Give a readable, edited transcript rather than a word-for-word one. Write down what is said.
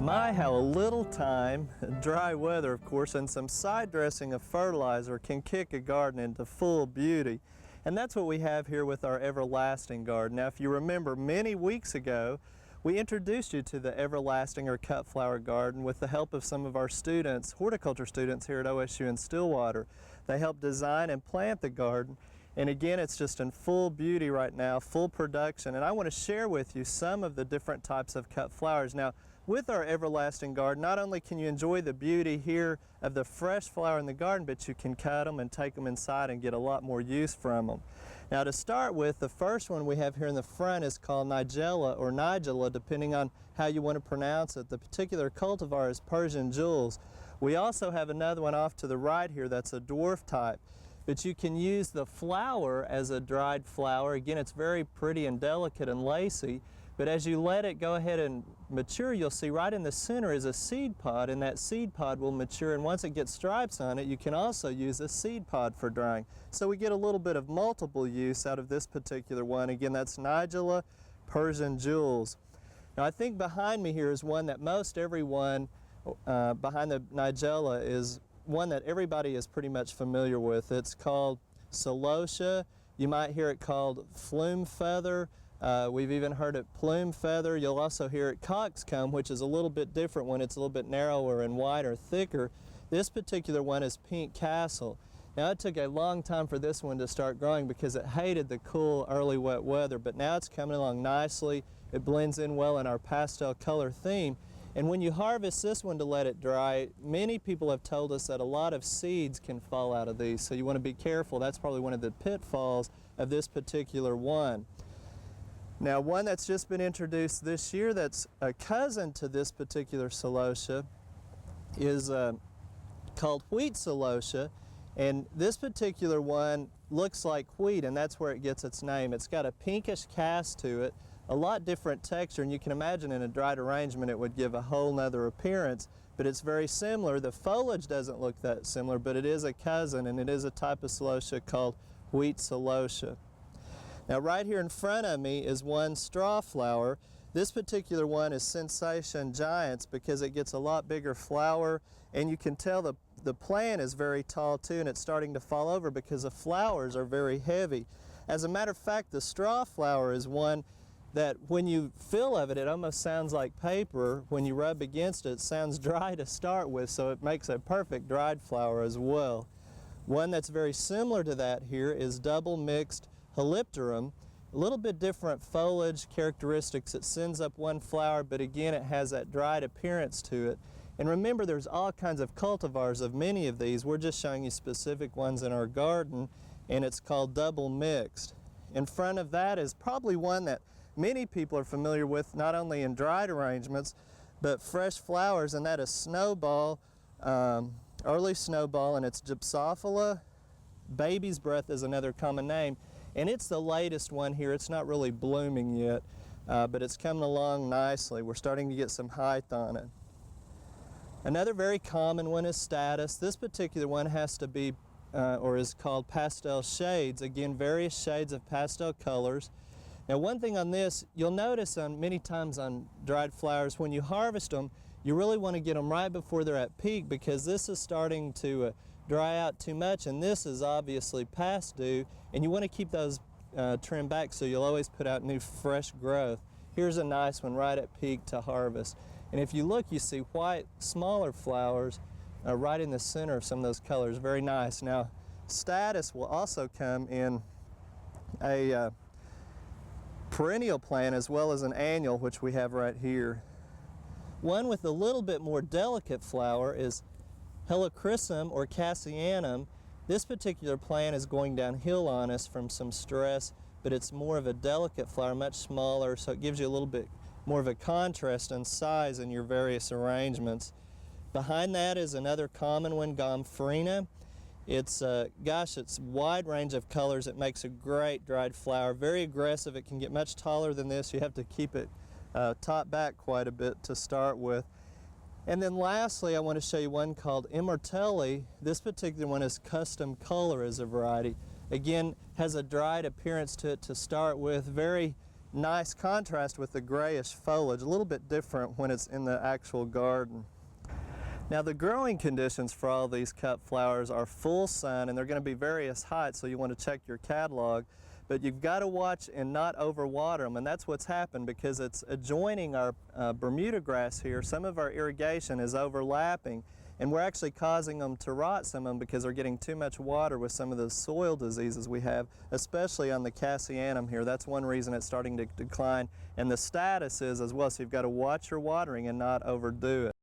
My, how a little time, dry weather of course, and some side dressing of fertilizer can kick a garden into full beauty. And that's what we have here with our everlasting garden. Now if you remember, many weeks ago we introduced you to the everlasting or cut flower garden with the help of some of our students, horticulture students here at OSU in Stillwater. They helped design and plant the garden. And again, it's just in full beauty right now, full production. And I want to share with you some of the different types of cut flowers. Now, with our everlasting garden, not only can you enjoy the beauty here of the fresh flower in the garden, but you can cut them and take them inside and get a lot more use from them. Now, to start with, the first one we have here in the front is called Nigella or Nigella, depending on how you want to pronounce it. The particular cultivar is Persian Jewels. We also have another one off to the right here that's a dwarf type. But you can use the flower as a dried flower. Again, it's very pretty and delicate and lacy, but as you let it go ahead and mature, you'll see right in the center is a seed pod, and that seed pod will mature, and once it gets stripes on it, you can also use a seed pod for drying. So we get a little bit of multiple use out of this particular one. Again, that's Nigella Persian Jewels. Now I think behind me here is one that most everyone behind the Nigella is one that everybody is pretty much familiar with. It's called Celosia. You might hear it called flume feather. We've even heard it plume feather. You'll also hear it coxcomb, which is a little bit different when it's a little bit narrower and wider, thicker. This particular one is pink castle. Now it took a long time for this one to start growing because it hated the cool early wet weather, but now it's coming along nicely. It blends in well in our pastel color theme. And when you harvest this one to let it dry, many people have told us that a lot of seeds can fall out of these, so you want to be careful. That's probably one of the pitfalls of this particular one. Now, one that's just been introduced this year that's a cousin to this particular Celosia is called wheat Celosia, and this particular one looks like wheat, and that's where it gets its name. It's got a pinkish cast to it, a lot different texture, and you can imagine in a dried arrangement it would give a whole nother appearance, but it's very similar. The foliage doesn't look that similar, but it is a cousin, and it is a type of Celosia called wheat Celosia. Now right here in front of me is one straw flower. This particular one is Sensation Giants because it gets a lot bigger flower, and you can tell the plant is very tall too, and it's starting to fall over because the flowers are very heavy. As a matter of fact, the straw flower is one that when you feel of it, it almost sounds like paper. When you rub against it, it sounds dry to start with, so it makes a perfect dried flower as well. One that's very similar to that here is double mixed Helichrysum. A little bit different foliage characteristics. It sends up one flower, but again, it has that dried appearance to it. And remember, there's all kinds of cultivars of many of these. We're just showing you specific ones in our garden, and it's called double mixed. In front of that is probably one that many people are familiar with, not only in dried arrangements, but fresh flowers, and that is snowball, early snowball, and it's Gypsophila. Baby's breath is another common name, and it's the latest one here. It's not really blooming yet, but it's coming along nicely. We're starting to get some height on it. Another very common one is Status. This particular one has to be, or is called pastel shades. Again, various shades of pastel colors. Now one thing on this, you'll notice many times on dried flowers, when you harvest them, you really want to get them right before they're at peak because this is starting to dry out too much, and this is obviously past due, and you want to keep those trimmed back so you'll always put out new fresh growth. Here's a nice one right at peak to harvest. And if you look, you see white, smaller flowers right in the center of some of those colors. Very nice. Now, Status will also come in a perennial plant as well as an annual, which we have right here. One with a little bit more delicate flower is Helichrysum or Cassianum. This particular plant is going downhill on us from some stress, but it's more of a delicate flower, much smaller, so it gives you a little bit more of a contrast in size in your various arrangements. Behind that is another common one, Farina. It's, it's a wide range of colors. It makes a great dried flower, very aggressive. It can get much taller than this. You have to keep it top back quite a bit to start with. And then lastly, I want to show you one called Immortelle. This particular one is Custom Color as a variety. Again, has a dried appearance to it to start with, very nice contrast with the grayish foliage, a little bit different when it's in the actual garden. Now the growing conditions for all these cut flowers are full sun, and they're going to be various heights, so you want to check your catalog. But you've got to watch and not overwater them, and that's what's happened because it's adjoining our Bermuda grass here. Some of our irrigation is overlapping, and we're actually causing them to rot, some of them, because they're getting too much water with some of the soil diseases we have, especially on the Cassianum here. That's one reason it's starting to decline, and the status is as well, so you've got to watch your watering and not overdo it.